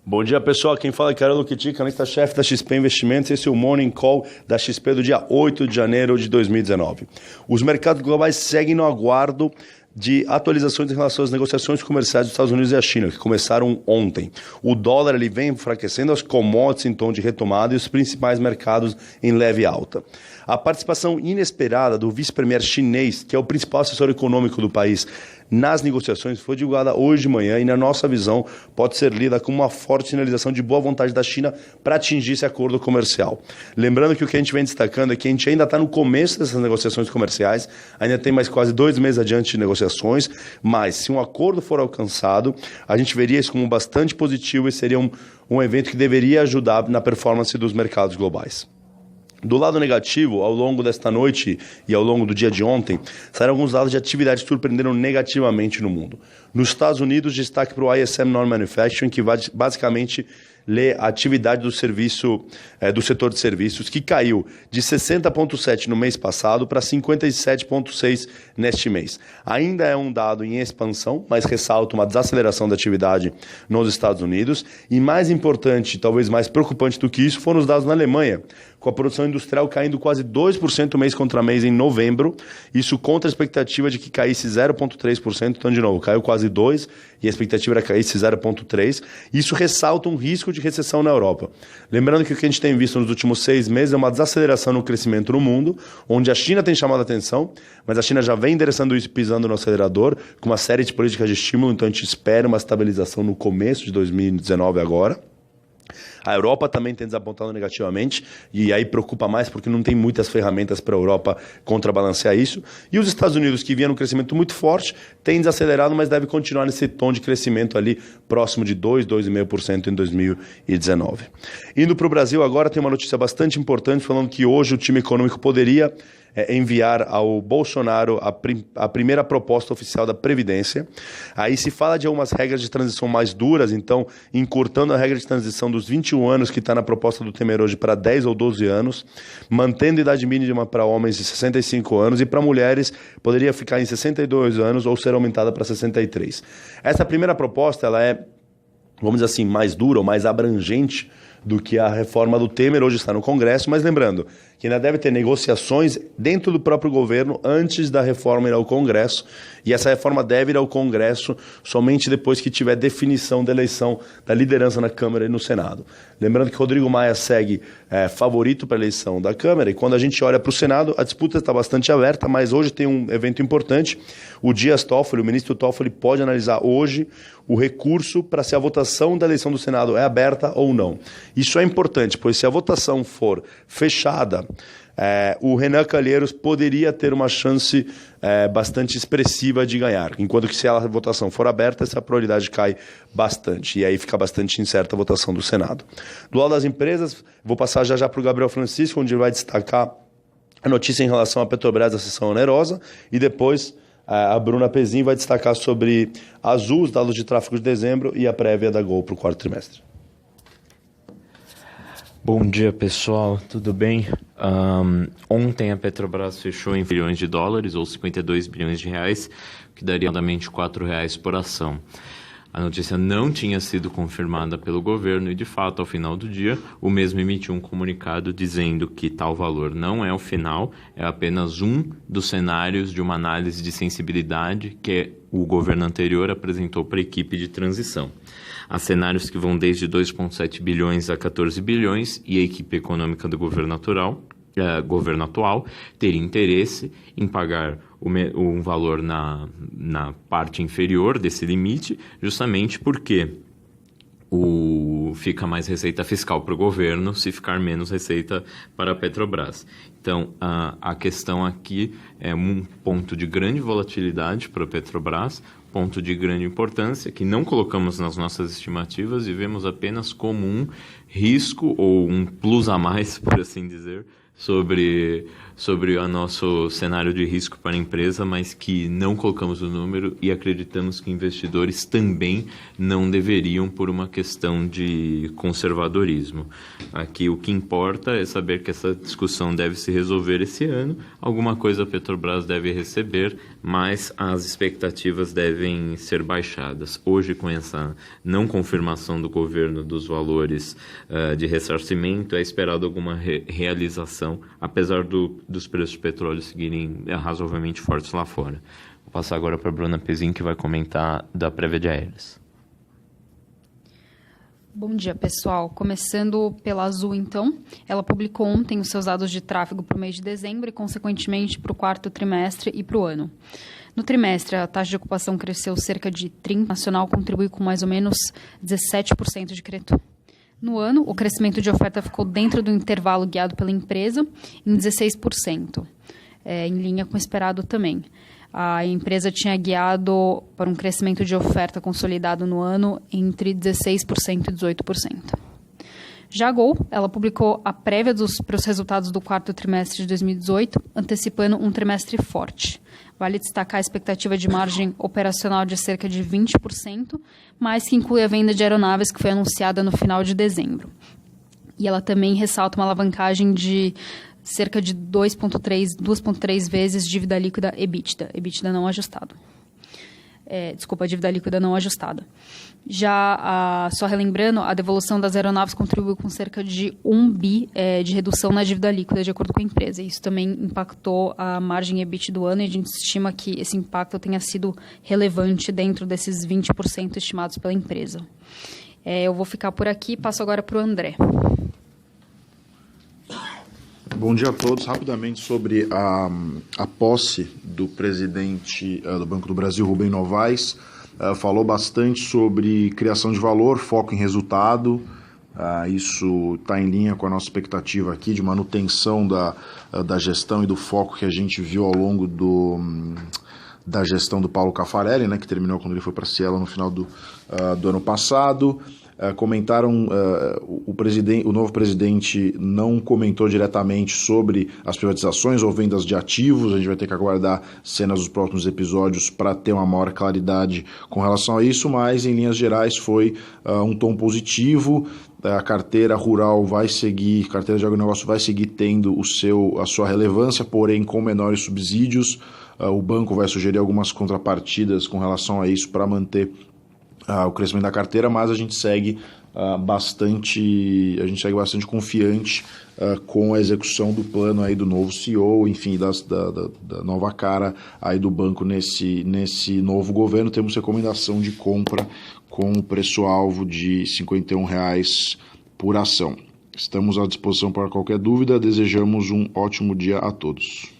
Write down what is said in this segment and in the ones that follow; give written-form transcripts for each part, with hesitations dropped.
Bom dia, pessoal. Quem fala é Carol Luquitic, analista-chefe da XP Investimentos. Esse é o Morning Call da XP do dia 8 de janeiro de 2019. Os mercados globais seguem no aguardo de atualizações em relação às negociações comerciais dos Estados Unidos e a China, que começaram ontem. O dólar ele vem enfraquecendo, as commodities em tom de retomada e os principais mercados em leve alta. A participação inesperada do vice-premier chinês, que é o principal assessor econômico do país, nas negociações foi divulgada hoje de manhã e, na nossa visão, pode ser lida como uma forte sinalização de boa vontade da China para atingir esse acordo comercial. Lembrando que o que a gente vem destacando é que a gente ainda está no começo dessas negociações comerciais, ainda tem mais quase 2 meses adiante de negociações, mas se um acordo for alcançado, a gente veria isso como bastante positivo e seria um evento que deveria ajudar na performance dos mercados globais. Do lado negativo, ao longo desta noite e ao longo do dia de ontem, saíram alguns dados de atividade que surpreenderam negativamente no mundo. Nos Estados Unidos, destaque para o ISM Non-Manufacturing, que basicamente lê a atividade do setor de serviços, que caiu de 60,7 no mês passado para 57,6 neste mês. Ainda é um dado em expansão, mas ressalta uma desaceleração da atividade nos Estados Unidos. E mais importante, talvez mais preocupante do que isso, foram os dados na Alemanha, com a produção industrial caindo quase 2% mês contra mês em novembro. Isso contra a expectativa de que caísse 0,3%. Então, de novo, caiu quase 2% e a expectativa era que caísse 0,3%. Isso ressalta um risco de recessão na Europa. Lembrando que o que a gente tem visto nos últimos 6 meses é uma desaceleração no crescimento no mundo, onde a China tem chamado a atenção, mas a China já vem endereçando isso, pisando no acelerador, com uma série de políticas de estímulo. Então, a gente espera uma estabilização no começo de 2019 agora. A Europa também tem desapontado negativamente e aí preocupa mais porque não tem muitas ferramentas para a Europa contrabalancear isso. E os Estados Unidos, que vinha num crescimento muito forte, tem desacelerado, mas deve continuar nesse tom de crescimento ali próximo de 2,5% em 2019. Indo para o Brasil agora, tem uma notícia bastante importante falando que hoje o time econômico poderia enviar ao Bolsonaro a primeira proposta oficial da Previdência. Aí se fala de algumas regras de transição mais duras, então encurtando a regra de transição dos 21 anos que está na proposta do Temer hoje para 10 ou 12 anos, mantendo a idade mínima para homens de 65 anos e para mulheres poderia ficar em 62 anos ou ser aumentada para 63. Essa primeira proposta ela é, vamos dizer assim, mais dura ou mais abrangente do que a reforma do Temer hoje está no Congresso, mas lembrando que ainda deve ter negociações dentro do próprio governo antes da reforma ir ao Congresso, e essa reforma deve ir ao Congresso somente depois que tiver definição da eleição da liderança na Câmara e no Senado. Lembrando que Rodrigo Maia segue favorito para a eleição da Câmara, e quando a gente olha para o Senado, a disputa está bastante aberta, mas hoje tem um evento importante. O Dias Toffoli, o ministro Toffoli, pode analisar hoje o recurso para se a votação da eleição do Senado é aberta ou não. Isso é importante, pois se a votação for fechada, o Renan Calheiros poderia ter uma chance bastante expressiva de ganhar, enquanto que se a votação for aberta, essa probabilidade cai bastante, e aí fica bastante incerta a votação do Senado. Do lado das empresas, vou passar já para o Gabriel Francisco, onde ele vai destacar a notícia em relação à Petrobras, da sessão onerosa, e depois a Bruna Pezin vai destacar sobre Azul, os dados de tráfego de dezembro e a prévia da Gol para o quarto trimestre. Bom dia, pessoal, tudo bem? Ontem a Petrobras fechou em bilhões de dólares, ou 52 bilhões de reais, que daria aproximadamente R$4 por ação. A notícia não tinha sido confirmada pelo governo e, de fato, ao final do dia, o mesmo emitiu um comunicado dizendo que tal valor não é o final, é apenas um dos cenários de uma análise de sensibilidade que o governo anterior apresentou para a equipe de transição. Há cenários que vão desde 2,7 bilhões a 14 bilhões e a equipe econômica do governo atual teria interesse em pagar um valor na parte inferior desse limite, justamente porque fica mais receita fiscal para o governo se ficar menos receita para a Petrobras. Então, a questão aqui é um ponto de grande volatilidade para a Petrobras, ponto de grande importância, que não colocamos nas nossas estimativas e vemos apenas como um risco ou um plus a mais, por assim dizer, sobre o nosso cenário de risco para a empresa, mas que não colocamos o número e acreditamos que investidores também não deveriam por uma questão de conservadorismo. Aqui o que importa é saber que essa discussão deve se resolver esse ano, alguma coisa a Petrobras deve receber, mas as expectativas devem ser baixadas. Hoje, com essa não confirmação do governo dos valores de ressarcimento, é esperado alguma realização, apesar dos preços do petróleo seguirem razoavelmente fortes lá fora. Vou passar agora para a Bruna Pesin, que vai comentar da prévia de aéreas. Bom dia, pessoal. Começando pela Azul, então. Ela publicou ontem os seus dados de tráfego para o mês de dezembro e, consequentemente, para o quarto trimestre e para o ano. No trimestre, a taxa de ocupação cresceu cerca de 30%, a nacional contribui com mais ou menos 17% de crescimento. No ano, o crescimento de oferta ficou dentro do intervalo guiado pela empresa, em 16%, em linha com o esperado também. A empresa tinha guiado para um crescimento de oferta consolidado no ano entre 16% e 18%. Já a Gol, ela publicou a prévia para os resultados do quarto trimestre de 2018, antecipando um trimestre forte. Vale destacar a expectativa de margem operacional de cerca de 20%, mas que inclui a venda de aeronaves que foi anunciada no final de dezembro. E ela também ressalta uma alavancagem de cerca de 2,3 vezes dívida líquida EBITDA não ajustado. Dívida líquida não ajustada. Já, só relembrando, a devolução das aeronaves contribuiu com cerca de 1 bi de redução na dívida líquida, de acordo com a empresa. Isso também impactou a margem EBIT do ano e a gente estima que esse impacto tenha sido relevante dentro desses 20% estimados pela empresa. Eu vou ficar por aqui e passo agora para o André. Bom dia a todos. Rapidamente sobre a posse do presidente do Banco do Brasil, Rubem Novaes. Falou bastante sobre criação de valor, foco em resultado. Isso está em linha com a nossa expectativa aqui de manutenção da gestão e do foco que a gente viu ao longo da gestão do Paulo Caffarelli, né, que terminou quando ele foi para a Cielo no final do ano passado. Comentaram, o novo presidente não comentou diretamente sobre as privatizações ou vendas de ativos. A gente vai ter que aguardar cenas dos próximos episódios para ter uma maior claridade com relação a isso, mas em linhas gerais foi um tom positivo. A carteira rural carteira de agronegócio vai seguir tendo a sua relevância, porém com menores subsídios. O banco vai sugerir algumas contrapartidas com relação a isso para manter o crescimento da carteira, mas a gente segue bastante confiante com a execução do plano aí do novo CEO, enfim, da nova cara aí do banco nesse novo governo. Temos recomendação de compra com o preço-alvo de R$ 51,00 por ação. Estamos à disposição para qualquer dúvida. Desejamos um ótimo dia a todos.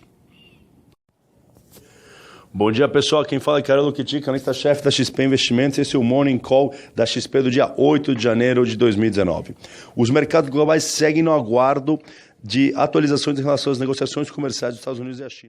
Bom dia, pessoal. Quem fala é Carlos Luquitic, analista-chefe da XP Investimentos. Esse é o Morning Call da XP do dia 8 de janeiro de 2019. Os mercados globais seguem no aguardo de atualizações em relação às negociações comerciais dos Estados Unidos e a China.